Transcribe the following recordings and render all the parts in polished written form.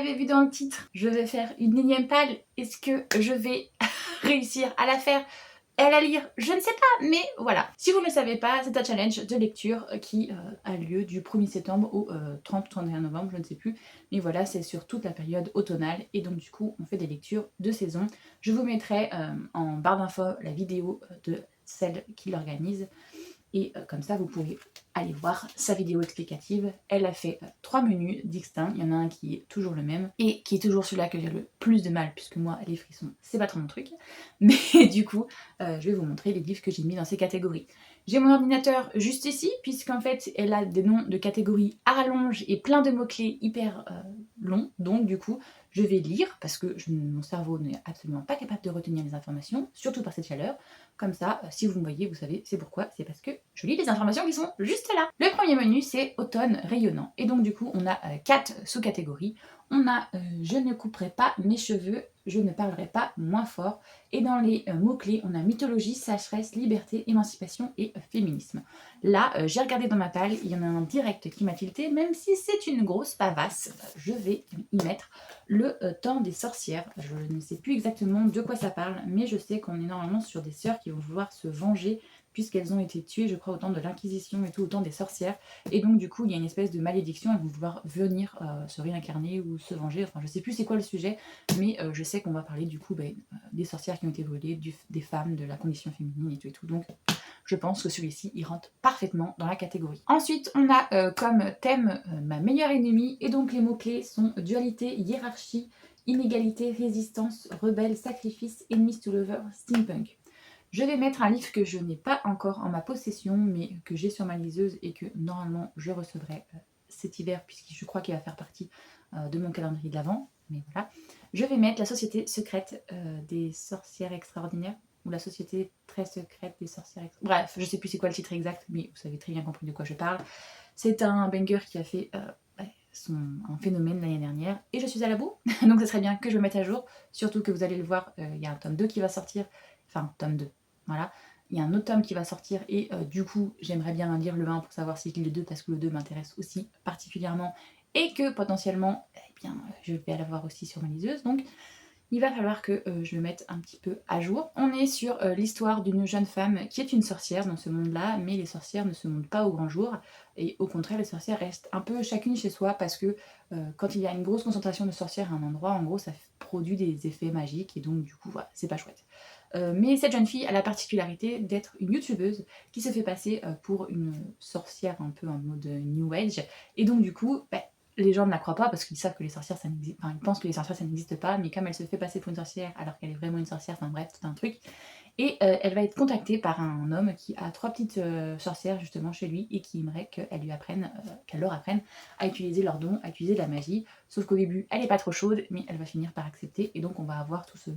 l'avez vu dans le titre, je vais faire une énième palle. Est-ce que je vais réussir à la faire et à la lire? Je ne sais pas, mais voilà. Si vous ne le savez pas, c'est un challenge de lecture qui a lieu du 1er septembre au 30-31 novembre, je ne sais plus. Mais voilà, c'est sur toute la période automnale et donc du coup, on fait des lectures de saison. Je vous mettrai en barre d'infos la vidéo de celle qui l'organise. Et comme ça, vous pouvez aller voir sa vidéo explicative. Elle a fait 3 menus distincts. Il y en a un qui est toujours le même et qui est toujours celui-là que j'ai le plus de mal, puisque moi, les frissons, c'est pas trop mon truc. Mais du coup, je vais vous montrer les livres que j'ai mis dans ces catégories. J'ai mon ordinateur juste ici, puisqu'en fait, elle a des noms de catégories à rallonge et plein de mots-clés hyper longs. Donc du coup, je vais lire, parce que mon cerveau n'est absolument pas capable de retenir les informations, surtout par cette chaleur. Comme ça, si vous me voyez, vous savez, c'est pourquoi. C'est parce que je lis les informations qui sont juste là. Le premier menu, c'est automne rayonnant. Et donc du coup, on a 4 sous-catégories. On a je ne couperai pas mes cheveux, je ne parlerai pas moins fort. Et dans les mots-clés, on a mythologie, sécheresse, liberté, émancipation et féminisme. Là, j'ai regardé dans ma palle, il y en a un direct qui m'a tilté, même si c'est une grosse pavasse, je vais y mettre le temps des sorcières. Je ne sais plus exactement de quoi ça parle, mais je sais qu'on est normalement sur des sœurs qui vont vouloir se venger puisqu'elles ont été tuées, je crois, au temps de l'Inquisition et tout, au temps des sorcières. Et donc, du coup, il y a une espèce de malédiction, elles vont vouloir venir se réincarner ou se venger. Enfin, je sais plus c'est quoi le sujet, mais je sais qu'on va parler, du coup, des sorcières qui ont été brûlées, des femmes, de la condition féminine et tout et tout. Donc, je pense que celui-ci, il rentre parfaitement dans la catégorie. Ensuite, on a comme thème ma meilleure ennemie, et donc les mots-clés sont dualité, hiérarchie, inégalité, résistance, rebelle, sacrifice, enemies to lover, steampunk. Je vais mettre un livre que je n'ai pas encore en ma possession, mais que j'ai sur ma liseuse et que normalement je recevrai cet hiver, puisque je crois qu'il va faire partie de mon calendrier de l'Avent. Mais voilà. Je vais mettre La Société secrète des sorcières extraordinaires, ou La Société très secrète des sorcières extraordinaires. Bref, je sais plus c'est quoi le titre exact, mais vous avez très bien compris de quoi je parle. C'est un banger qui a fait un phénomène l'année dernière, et je suis à la bout, donc ce serait bien que je me mette à jour, surtout que vous allez le voir, il y a un tome 2 qui va sortir, enfin tome 2, voilà, il y a un autre tome qui va sortir, et du coup j'aimerais bien lire le 1 pour savoir si je lis le 2, parce que le 2 m'intéresse aussi particulièrement, et que potentiellement, eh bien, je vais l'avoir aussi sur ma liseuse, donc il va falloir que je me mette un petit peu à jour. On est sur l'histoire d'une jeune femme qui est une sorcière dans ce monde-là, mais les sorcières ne se montrent pas au grand jour, et au contraire, les sorcières restent un peu chacune chez soi, parce que quand il y a une grosse concentration de sorcières à un endroit, en gros, ça produit des effets magiques, et donc du coup, voilà, c'est pas chouette. Mais cette jeune fille a la particularité d'être une youtubeuse qui se fait passer pour une sorcière un peu en mode New Age, et donc du coup, les gens ne la croient pas parce qu'ils savent que les sorcières ça n'existe pas, enfin, ils pensent que les sorcières ça n'existe pas, mais comme elle se fait passer pour une sorcière alors qu'elle est vraiment une sorcière, enfin bref, tout un truc. Et elle va être contactée par un homme qui a 3 petites sorcières justement chez lui et qui aimerait qu'elle lui apprenne, qu'elle leur apprenne à utiliser leurs dons, à utiliser de la magie. Sauf qu'au début, elle est pas trop chaude, mais elle va finir par accepter, et donc on va avoir tout ce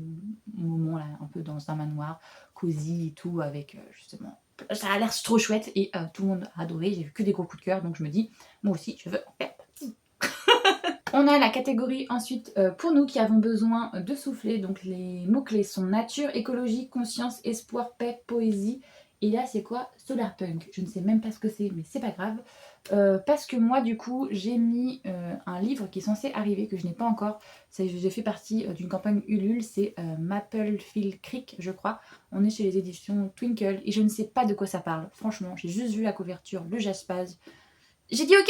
moment là, un peu dans un manoir, cosy et tout, avec justement. Ça a l'air trop chouette et tout le monde a adoré, j'ai vu que des gros coups de cœur, donc je me dis, moi aussi je veux en faire. On a la catégorie ensuite pour nous qui avons besoin de souffler, donc les mots-clés sont nature, écologie, conscience, espoir, paix, poésie. Et là c'est quoi? Solarpunk. Je ne sais même pas ce que c'est, mais c'est pas grave. Parce que moi du coup j'ai mis un livre qui est censé arriver, que je n'ai pas encore. J'ai fait partie d'une campagne Ulule, c'est Maplefield Creek je crois. On est chez les éditions Twinkle et je ne sais pas de quoi ça parle. Franchement, j'ai juste vu la couverture, le jaspage. J'ai dit ok,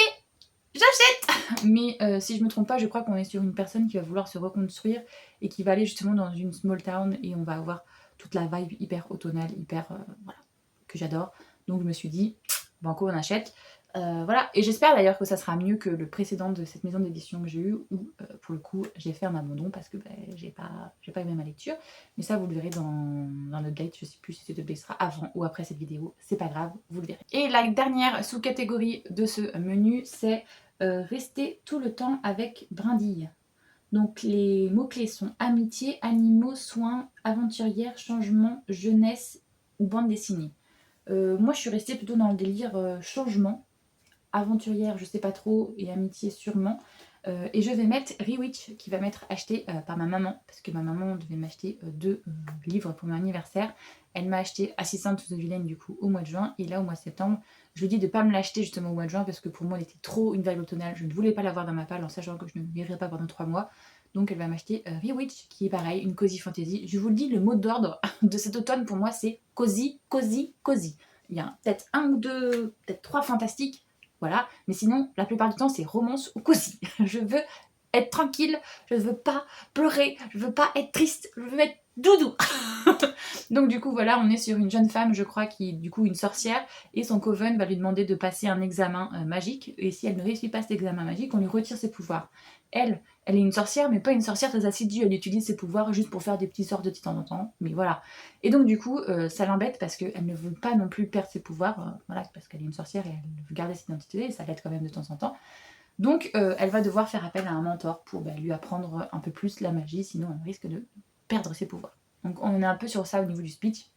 j'achète. Mais si je me trompe pas, je crois qu'on est sur une personne qui va vouloir se reconstruire et qui va aller justement dans une small town, et on va avoir toute la vibe hyper automnale, hyper voilà, que j'adore. Donc je me suis dit, banco, on achète. Voilà, et j'espère d'ailleurs que ça sera mieux que le précédent de cette maison d'édition que j'ai eu, où pour le coup j'ai fait un abandon parce que j'ai pas aimé ma lecture. Mais ça vous le verrez dans le date, je sais plus si ce date sera avant ou après cette vidéo, c'est pas grave, vous le verrez. Et la dernière sous-catégorie de ce menu, c'est rester tout le temps avec Brindille. Donc les mots-clés sont amitié, animaux, soins, aventurière, changement, jeunesse ou bande dessinée. Moi je suis restée plutôt dans le délire changement, aventurière je sais pas trop, et amitié sûrement. Et je vais mettre Rewitch qui va m'être acheté par ma maman, parce que ma maman devait m'acheter 2 livres pour mon anniversaire. Elle m'a acheté Assistant to the Villain du coup au mois de juin, et là au mois de septembre, je lui ai dit de ne pas me l'acheter justement au mois de juin parce que pour moi elle était trop une vibe automnale, je ne voulais pas l'avoir dans ma palle en sachant que je ne lirai pas pendant 3 mois. Donc elle va m'acheter Rewitch qui est pareil, une cozy fantasy. Je vous le dis, le mot d'ordre de cet automne pour moi c'est cozy, cozy, cozy. Il y a peut-être 1 ou 2, peut-être 3 fantastiques. Voilà, mais sinon, la plupart du temps, c'est romance ou cosy. Je veux être tranquille, je veux pas pleurer, je veux pas être triste, je veux être doudou. Donc du coup, voilà, on est sur une jeune femme, je crois, qui est du coup une sorcière, et son coven va lui demander de passer un examen magique, et si elle ne réussit pas cet examen magique, on lui retire ses pouvoirs. Elle est une sorcière, mais pas une sorcière très assidue, elle utilise ses pouvoirs juste pour faire des petits sorts de temps en temps, mais voilà. Et donc du coup, ça l'embête parce qu'elle ne veut pas non plus perdre ses pouvoirs, voilà, parce qu'elle est une sorcière et elle veut garder cette identité, et ça l'aide quand même de temps en temps. Donc elle va devoir faire appel à un mentor pour lui apprendre un peu plus la magie, sinon elle risque de perdre ses pouvoirs. Donc on est un peu sur ça au niveau du speech.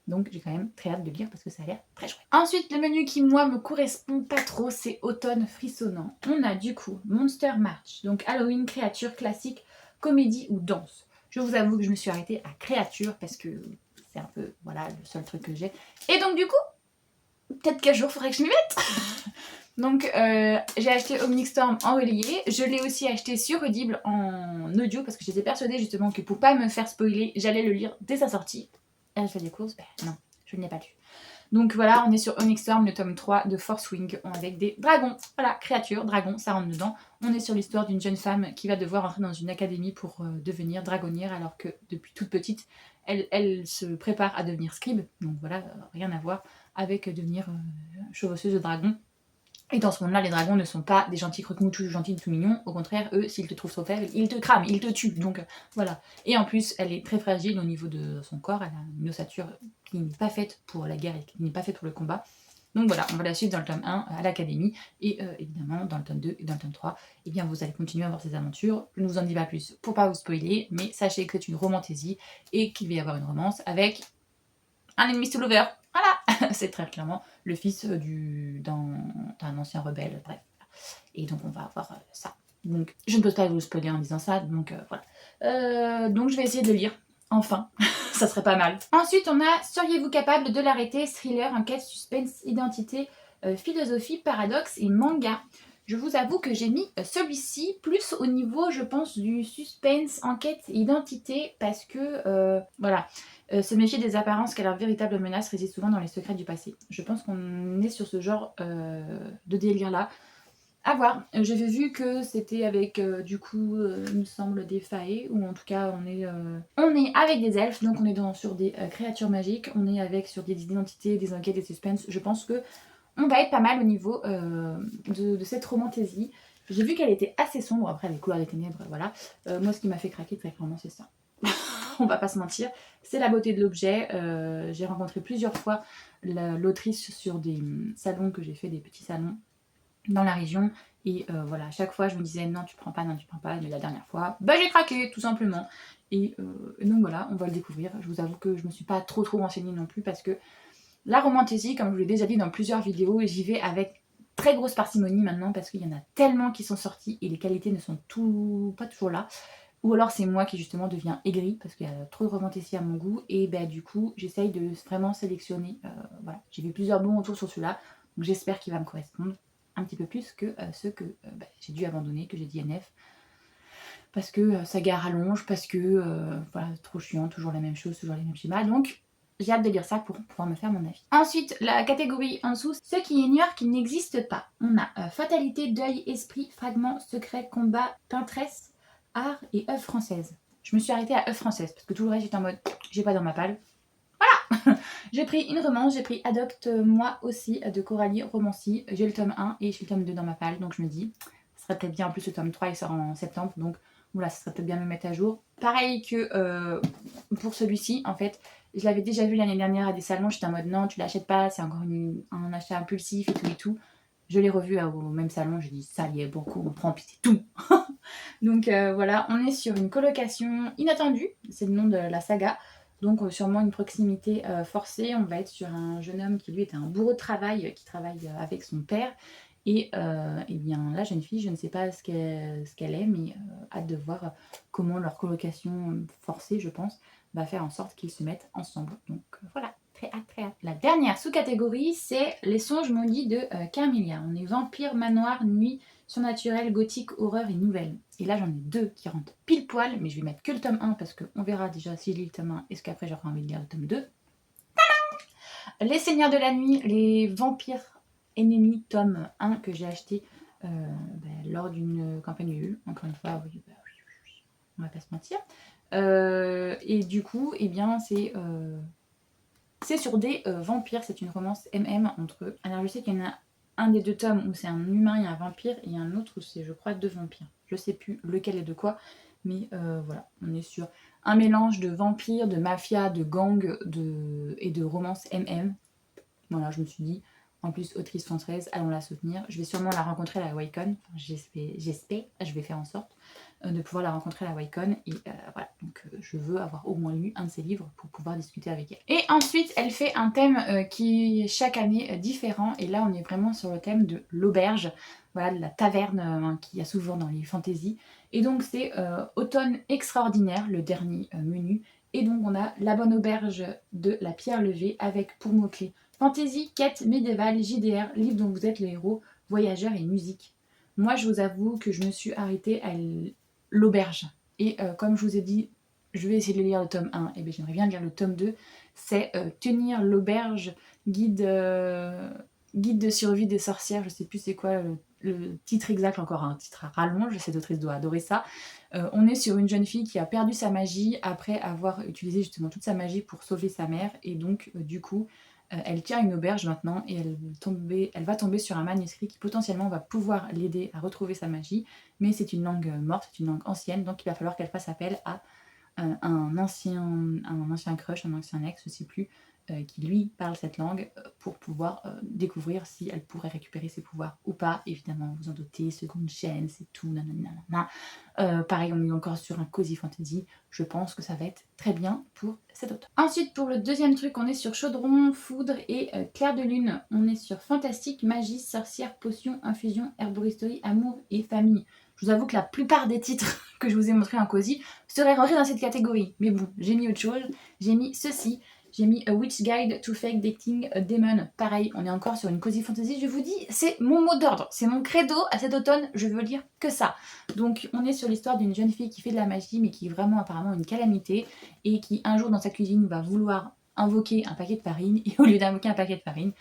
Donc j'ai quand même très hâte de lire parce que ça a l'air très chouette. Ensuite, le menu qui moi me correspond pas trop, c'est automne frissonnant. On a du coup Monster March, donc Halloween, créature classique, comédie ou danse. Je vous avoue que je me suis arrêtée à créature parce que c'est un peu, voilà, le seul truc que j'ai. Et donc du coup, peut-être qu'un jour il faudrait que je m'y mette. Donc j'ai acheté Omnic Storm en relayé, je l'ai aussi acheté sur Audible en audio parce que j'étais persuadée justement que pour pas me faire spoiler, j'allais le lire dès sa sortie. Et j'ai fait des courses, ben non, je ne l'ai pas lu. Donc voilà, on est sur Omnic Storm, le tome 3 de Force Wing avec des dragons. Voilà, créatures, dragons, ça rentre dedans. On est sur l'histoire d'une jeune femme qui va devoir entrer dans une académie pour devenir dragonnière alors que depuis toute petite, elle se prépare à devenir scribe. Donc voilà, rien à voir avec devenir chevaucheuse de dragon. Et dans ce monde-là, les dragons ne sont pas des gentils croque-mouches, gentils tout mignons. Au contraire, eux, s'ils te trouvent trop faible, ils te crament, ils te tuent. Donc voilà. Et en plus, elle est très fragile au niveau de son corps. Elle a une ossature qui n'est pas faite pour la guerre et qui n'est pas faite pour le combat. Donc voilà, on va la suivre dans le tome 1 à l'académie. Et évidemment, dans le tome 2 et dans le tome 3, eh bien, vous allez continuer à voir ces aventures. Je ne vous en dis pas plus pour pas vous spoiler, mais sachez que c'est une romantaisie et qu'il va y avoir une romance avec un ennemi to lover. Voilà, c'est très clairement le fils d'un ancien rebelle, bref. Et donc on va avoir ça. Donc je ne peux pas vous spoiler en disant ça, donc voilà. Donc je vais essayer de le lire, enfin, ça serait pas mal. Ensuite on a Seriez-vous capable de l'arrêter, thriller, enquête, suspense, identité, philosophie, paradoxe et manga. Je vous avoue que j'ai mis celui-ci plus au niveau, je pense, du suspense, enquête et identité, parce que, voilà, se méfier des apparences car leur véritable menace réside souvent dans les secrets du passé. Je pense qu'on est sur ce genre de délire-là. À voir. J'avais vu que c'était avec, du coup, il me semble, des faées, ou en tout cas, on est avec des elfes, donc on est sur des créatures magiques, on est sur des identités, des enquêtes, des suspens. Je pense que on va être pas mal au niveau de cette romantaisie. J'ai vu qu'elle était assez sombre, après les couleurs des ténèbres, voilà. Moi, ce qui m'a fait craquer très clairement, c'est ça. On va pas se mentir, c'est la beauté de l'objet. J'ai rencontré plusieurs fois l'autrice sur des salons que j'ai fait, des petits salons dans la région, et voilà, à chaque fois je me disais non tu prends pas, mais la dernière fois, bah j'ai craqué tout simplement. Et donc voilà, on va le découvrir. Je vous avoue que je me suis pas trop renseignée non plus parce que la romantaisie, comme je vous l'ai déjà dit dans plusieurs vidéos, et j'y vais avec très grosse parcimonie maintenant parce qu'il y en a tellement qui sont sortis et les qualités ne sont pas toujours là. Ou alors c'est moi qui justement deviens aigrie parce qu'il y a trop de romantaisie à mon goût, et bah du coup j'essaye de vraiment sélectionner. Voilà, j'ai vu plusieurs bons retours sur celui-là, donc j'espère qu'il va me correspondre un petit peu plus que ceux que j'ai dû abandonner, que j'ai dit NF. Parce que ça gare rallonge, parce que voilà, trop chiant, toujours la même chose, toujours les mêmes schémas. Donc j'ai hâte de lire ça pour pouvoir me faire mon avis. Ensuite, la catégorie en dessous, ceux qui ignorent qu'il n'existe pas. On a fatalité, deuil, esprit, fragment, secret, combat, peintresse, art et œuvre française. Je me suis arrêtée à œuvre française parce que tout le reste j'étais en mode j'ai pas dans ma palle. Voilà. J'ai pris une romance, j'ai pris Adopte-moi aussi de Coralie Romancy. J'ai le tome 1 et j'ai le tome 2 dans ma palle, donc je me dis ça serait peut-être bien. En plus le tome 3 il sort en septembre, donc voilà, ça serait peut-être bien de me mettre à jour. Pareil que pour celui-ci, en fait, je l'avais déjà vu l'année dernière à des salons, j'étais en mode non, tu l'achètes pas, c'est encore un achat impulsif et tout. Je l'ai revu au même salon, j'ai dit ça y est, beaucoup, on prend, puis c'est tout. Donc voilà, on est sur une colocation inattendue, c'est le nom de la saga. Donc sûrement une proximité forcée. On va être sur un jeune homme qui lui était un bourreau de travail, qui travaille avec son père. Et bien la jeune fille, je ne sais pas ce qu'elle est, mais hâte de voir comment leur colocation forcée, je pense, va faire en sorte qu'ils se mettent ensemble. Donc voilà, très hâte, très hâte. La dernière sous-catégorie, c'est les songes maudits de Carmilla. On est vampire, manoir, nuit, surnaturel, gothique, horreur et nouvelle. Et là j'en ai 2 qui rentrent pile poil, mais je vais mettre que le tome 1 parce qu'on verra déjà si je lis le tome 1, est-ce qu'après j'aurai envie de lire le tome 2. Les Seigneurs de la Nuit, les Vampires Ennemis, tome 1 que j'ai acheté lors d'une campagne Ulule. Encore une fois, oui, on va pas se mentir. Et du coup, eh bien, c'est sur des vampires. C'est une romance MM entre eux. Alors, je sais qu'il y en a un des 2 tomes où c'est un humain et un vampire, et un autre où c'est, je crois, 2 vampires. Je sais plus lequel est de quoi, mais voilà, on est sur un mélange de vampires, de mafia, de gang et de romance MM. Voilà, je me suis dit, en plus, autrice française, allons la soutenir. Je vais sûrement la rencontrer à la Waycon. Enfin, j'espère, je vais faire en sorte de pouvoir la rencontrer à la Waycon. Et voilà, donc je veux avoir au moins lu un de ses livres pour pouvoir discuter avec elle. Et ensuite, elle fait un thème qui est chaque année différent. Et là, on est vraiment sur le thème de l'auberge. Voilà, de la taverne qu'il y a souvent dans les fantaisies. Et donc, c'est Automne extraordinaire, le dernier menu. Et donc, on a La Bonne Auberge de la Pierre Levée avec pour mots-clés fantasy, quête médiévale, JDR, livre dont vous êtes le héros, voyageur et musique. Moi, je vous avoue que je me suis arrêtée à l'auberge. Et comme je vous ai dit, je vais essayer de lire le tome 1, et bien j'aimerais bien lire le tome 2. C'est Tenir l'auberge, guide de survie des sorcières, je sais plus c'est quoi le titre exact, encore un titre à rallonge, cette autrice doit adorer ça. On est sur une jeune fille qui a perdu sa magie après avoir utilisé justement toute sa magie pour sauver sa mère, et donc du coup elle tient une auberge maintenant et elle va tomber sur un manuscrit qui potentiellement va pouvoir l'aider à retrouver sa magie, mais c'est une langue morte, c'est une langue ancienne, donc il va falloir qu'elle fasse appel à un ancien crush, un ancien ex, je sais plus, qui lui parle cette langue pour pouvoir découvrir si elle pourrait récupérer ses pouvoirs ou pas. Évidemment, vous en doutez, seconde chaîne, c'est tout, nanana. Pareil, on est encore sur un cozy fantasy. Je pense que ça va être très bien pour cet automne. Ensuite, pour le deuxième truc, on est sur chaudron, foudre et clair de lune. On est sur fantastique, magie, sorcière, potion, infusion, herboristerie, amour et famille. Je vous avoue que la plupart des titres que je vous ai montrés en cosy seraient rentrés dans cette catégorie. Mais bon, j'ai mis autre chose. J'ai mis ceci. J'ai mis A Witch Guide to Fake Dating a Demon. Pareil, on est encore sur une cozy fantasy. Je vous dis, c'est mon mot d'ordre. C'est mon credo. À cet automne, je veux lire que ça. Donc, on est sur l'histoire d'une jeune fille qui fait de la magie, mais qui est vraiment apparemment une calamité. Et qui, un jour, dans sa cuisine, va vouloir invoquer un paquet de farine. Et au lieu d'invoquer un paquet de farine,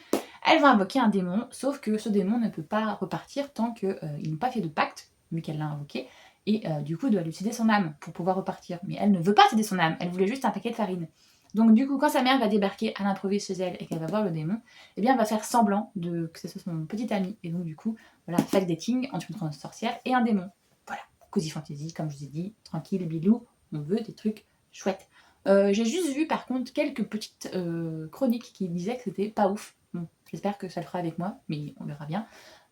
elle va invoquer un démon. Sauf que ce démon ne peut pas repartir tant qu'ils n'ont pas fait de pacte, vu qu'elle l'a invoqué. Et du coup, doit lui céder son âme pour pouvoir repartir. Mais elle ne veut pas céder son âme. Elle voulait juste un paquet de farine. Donc du coup, quand sa mère va débarquer à l'improviste chez elle et qu'elle va voir le démon, eh bien elle va faire semblant que ce soit son petit ami. Et donc du coup, voilà, fake dating entre une sorcière et un démon. Voilà, cozy fantasy, comme je vous ai dit, tranquille, bilou, on veut des trucs chouettes. J'ai juste vu par contre quelques petites chroniques qui disaient que c'était pas ouf. Bon, j'espère que ça le fera avec moi, mais on verra bien.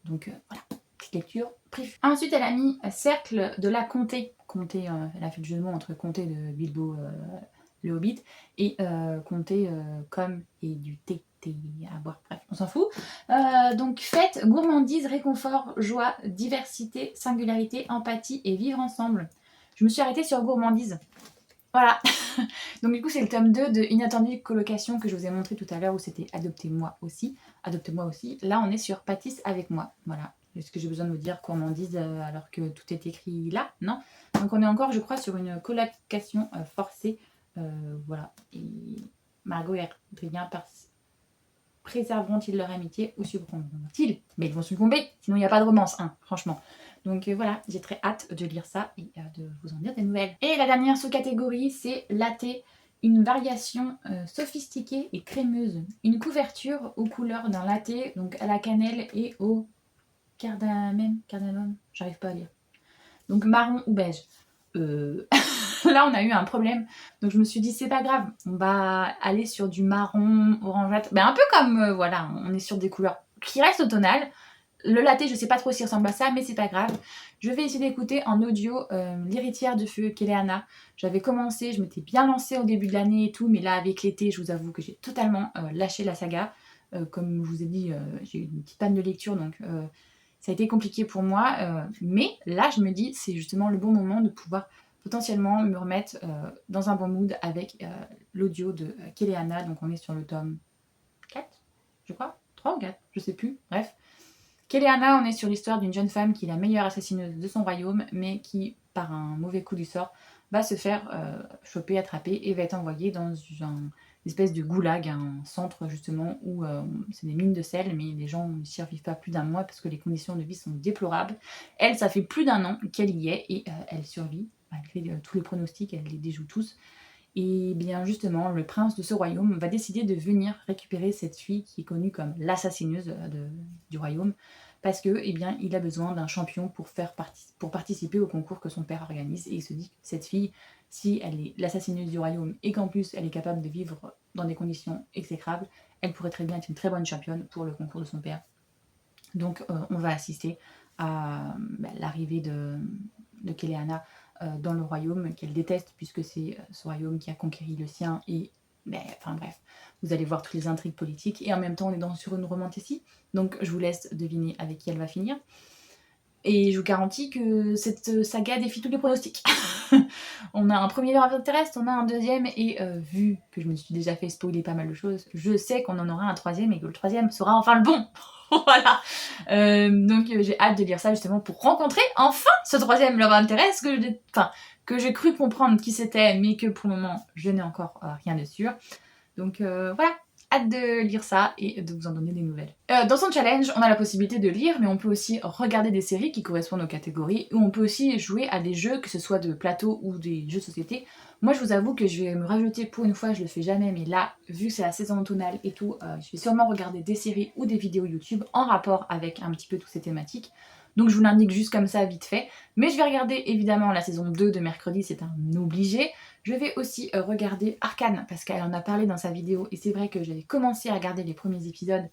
Donc voilà, petite lecture prévue. Ensuite, elle a mis Cercle de la Comté. Comté, elle a fait le jeu de mots entre Comté de Bilbo... le Hobbit, et compter comme et du thé à boire, bref, on s'en fout. Donc fête, gourmandise, réconfort, joie, diversité, singularité, empathie et vivre ensemble. Je me suis arrêtée sur gourmandise. Voilà. Donc du coup c'est le tome 2 de Inattendue colocation que je vous ai montré tout à l'heure où c'était Adoptez-moi aussi. Adoptez-moi aussi. Là on est sur Pâtisse avec moi. Voilà. Est-ce que j'ai besoin de vous dire gourmandise alors que tout est écrit là? Non. Donc on est encore je crois sur une colocation forcée. Voilà. Et Margot et Adrien préserveront-ils leur amitié ou succomberont-ils? Mais ils vont succomber, sinon il n'y a pas de romance, hein, franchement. Donc voilà, j'ai très hâte de lire ça et de vous en dire des nouvelles. Et la dernière sous-catégorie, c'est latte, une variation sophistiquée et crémeuse. Une couverture aux couleurs d'un latte, donc à la cannelle et au cardamome, j'arrive pas à lire. Donc marron ou beige. Là on a eu un problème, donc je me suis dit c'est pas grave, on va aller sur du marron, orangeâtre, ben, un peu comme voilà, on est sur des couleurs qui restent automnales. Le latte je sais pas trop s'il ressemble à ça, mais c'est pas grave. Je vais essayer d'écouter en audio L'Héritière de Feu Kéléana. J'avais commencé, je m'étais bien lancée au début de l'année et tout, mais là avec l'été je vous avoue que j'ai totalement lâché la saga. Comme je vous ai dit, j'ai eu une petite panne de lecture, donc Ça a été compliqué pour moi, mais là je me dis c'est justement le bon moment de pouvoir potentiellement me remettre dans un bon mood avec l'audio de Keleana. Donc on est sur le tome 4, je crois, 3 ou 4, je sais plus, bref. Keleana, on est sur l'histoire d'une jeune femme qui est la meilleure assassineuse de son royaume, mais qui, par un mauvais coup du sort, va se faire choper, attraper et va être envoyée dans une espèce de goulag, un centre justement où c'est des mines de sel, mais les gens ne survivent pas plus d'un mois parce que les conditions de vie sont déplorables. Elle, ça fait plus d'un an qu'elle y est et elle survit, malgré tous les pronostics, elle les déjoue tous. Et bien justement, le prince de ce royaume va décider de venir récupérer cette fille qui est connue comme l'assassineuse du royaume, parce que, eh bien, il a besoin d'un champion pour participer au concours que son père organise. Et il se dit que cette fille, si elle est l'assassineuse du royaume et qu'en plus elle est capable de vivre dans des conditions exécrables, elle pourrait très bien être une très bonne championne pour le concours de son père. Donc on va assister à l'arrivée de Keleana dans le royaume qu'elle déteste, puisque c'est ce royaume qui a conquéri le sien. Et enfin bref, vous allez voir toutes les intrigues politiques. Et en même temps, on est sur une romantécie. Donc je vous laisse deviner avec qui elle va finir. Et je vous garantis que cette saga défie tous les pronostics. On a un premier love terrestre, on a un deuxième, et vu que je me suis déjà fait spoiler pas mal de choses, je sais qu'on en aura un troisième et que le troisième sera enfin le bon. Voilà. Donc j'ai hâte de lire ça justement pour rencontrer enfin ce troisième love interest que j'ai cru comprendre qui c'était, mais que pour le moment je n'ai encore rien de sûr. Donc voilà. Hâte de lire ça et de vous en donner des nouvelles. Dans son challenge, on a la possibilité de lire, mais on peut aussi regarder des séries qui correspondent aux catégories, ou on peut aussi jouer à des jeux, que ce soit de plateau ou des jeux de société. Moi, je vous avoue que je vais me rajouter, pour une fois, je le fais jamais, mais là, vu que c'est la saison automnale et tout, je vais sûrement regarder des séries ou des vidéos YouTube en rapport avec un petit peu toutes ces thématiques. Donc je vous l'indique juste comme ça, vite fait. Mais je vais regarder évidemment la saison 2 de mercredi, c'est un obligé. Je vais aussi regarder Arcane, parce qu'elle en a parlé dans sa vidéo, et c'est vrai que j'avais commencé à regarder les premiers épisodes,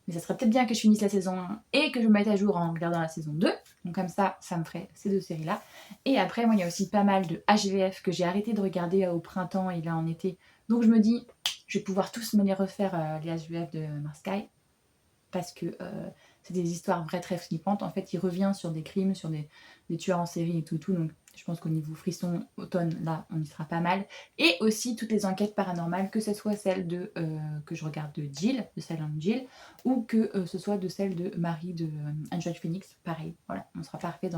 mais ça serait peut-être bien que je finisse la saison 1 et que je me mette à jour en regardant la saison 2. Donc comme ça me ferait ces deux séries-là. Et après, moi, il y a aussi pas mal de HVF que j'ai arrêté de regarder au printemps et là en été. Donc je me dis, je vais pouvoir tous me les refaire, les HVF de Marsky, parce que c'est des histoires vraies très flippantes. En fait, il revient sur des crimes, sur des tueurs en série et tout. Donc je pense qu'au niveau frisson automne, là, on y sera pas mal. Et aussi toutes les enquêtes paranormales, que ce soit celle que je regarde de Jill, de Silent Jill, ou que ce soit de celle de Marie de Angel Phoenix. Pareil, voilà, on sera parfait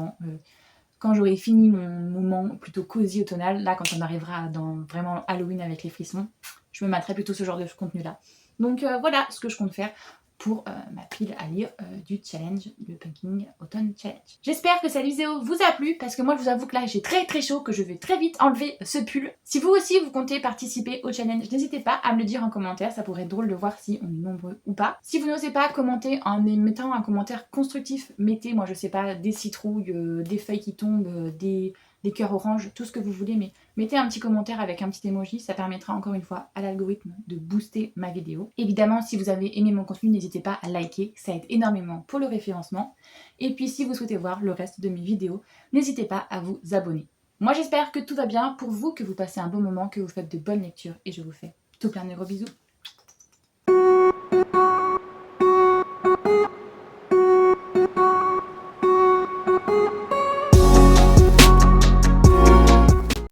quand j'aurai fini mon moment plutôt cosy automnal. Là, quand on arrivera dans vraiment Halloween avec les frissons, je me mettrai plutôt ce genre de contenu-là. Donc voilà ce que je compte faire pour ma pile à lire du challenge, le Pumpkin Autumn Challenge. J'espère que cette vidéo vous a plu, parce que moi je vous avoue que là j'ai très chaud, que je vais très vite enlever ce pull. Si vous aussi vous comptez participer au challenge, n'hésitez pas à me le dire en commentaire, ça pourrait être drôle de voir si on est nombreux ou pas. Si vous n'osez pas commenter en mettant un commentaire constructif, mettez, moi je sais pas, des citrouilles, des feuilles qui tombent, des cœurs orange, tout ce que vous voulez, mais mettez un petit commentaire avec un petit emoji, ça permettra encore une fois à l'algorithme de booster ma vidéo. Évidemment, si vous avez aimé mon contenu, n'hésitez pas à liker, ça aide énormément pour le référencement. Et puis si vous souhaitez voir le reste de mes vidéos, n'hésitez pas à vous abonner. Moi j'espère que tout va bien pour vous, que vous passez un bon moment, que vous faites de bonnes lectures, et je vous fais tout plein de gros bisous.